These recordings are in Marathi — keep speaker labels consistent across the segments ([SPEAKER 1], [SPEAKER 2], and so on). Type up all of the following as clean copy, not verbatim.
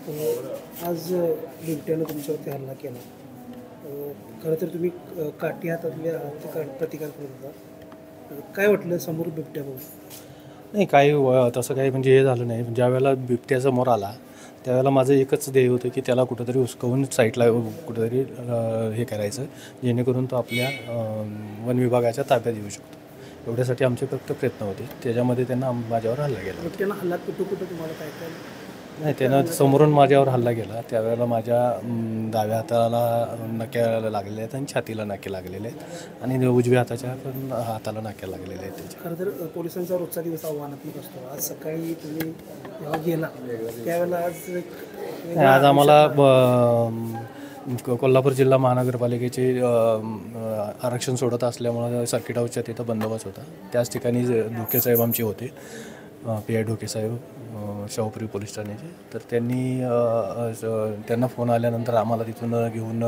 [SPEAKER 1] आज बिबट्यानं तुमच्यावरती हल्ला केला. खरं तर तुम्ही काठी हातातल्या प्रतिकार करत होता. काय वाटलं समोर बिबट्या बघून?
[SPEAKER 2] नाही काही तसं काही म्हणजे हे झालं नाही. ज्यावेळेला बिबट्या समोर आला त्यावेळेला माझं एकच ध्येय होतं की त्याला कुठंतरी हुसकावून साईडला कुठंतरी हे करायचं, जेणेकरून तो आपल्या वन विभागाच्या ताब्यात येऊ शकतो. एवढ्यासाठी आमचे फक्त प्रयत्न होते. त्याच्यामध्ये त्यांना माझ्यावर हल्ला केला.
[SPEAKER 1] बिबट्यानं हल्ला कुठं तुम्हाला काय काय?
[SPEAKER 2] नाही, त्यानं समोरून माझ्यावर हल्ला केला. त्यावेळेला माझ्या डाव्या हाताला नाक्या लागलेल्या आहेत आणि छातीला नाके लागलेले आहेत आणि उजव्या हाताच्या पण हाताला नाक्या लागलेल्या आहेत त्याच्या.
[SPEAKER 1] खरं तर पोलिसांचा रोजचा दिवस आव्हानात्मक असतो. आज सकाळी तुम्ही जेव्हा गेला त्यावेळेला
[SPEAKER 2] आज आम्हाला कोल्हापूर जिल्हा महानगरपालिकेचे आरक्षण सोडत असल्यामुळं सर्किट हाऊसच्या तिथं बंदोबस्त होता. त्याच ठिकाणी ढोकेसाहेब आमचे होते, PI ढोकेसाहेब शाहूपुरी पोलीस ठाण्याचे. तर त्यांना फोन आल्यानंतर आम्हाला तिथून घेऊन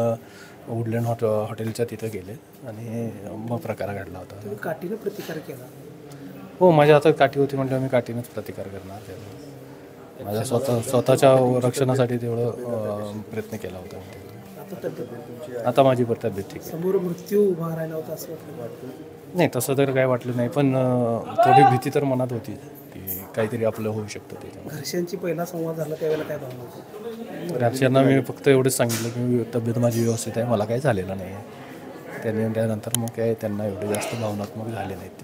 [SPEAKER 2] वुडलँड हॉटेलच्या तिथं गेले आणि मग प्रकार घडला होता.
[SPEAKER 1] तुम्ही काठीनं प्रतिकार केला?
[SPEAKER 2] हो, माझ्या हातात काठी होती म्हणजे आम्ही काठीनंच प्रतिकार करणार. त्याला माझ्या स्वतःच्या रक्षणासाठी तेवढं प्रयत्न केला होता. आता माझी तब्येत ठीक आहे.
[SPEAKER 1] समोर मृत्यू उभा राहिला होता असं वाटलं?
[SPEAKER 2] नाही, तसं तर काय वाटलं नाही, पण थोडी भीती तर मनात होती की काहीतरी आपलं होऊ शकतं त्याच्यामुळे.
[SPEAKER 1] घरच्यांची पहिला संवाद झाला त्यावेळेला काय भावना होती?
[SPEAKER 2] घरच्यांना मी फक्त एवढंच सांगितलं की तब्येत माझी व्यवस्थित आहे, मला काही झालेलं नाही आहे. त्यानंतर मग काय त्यांना एवढे जास्त भावनात्मक झाले नाहीत.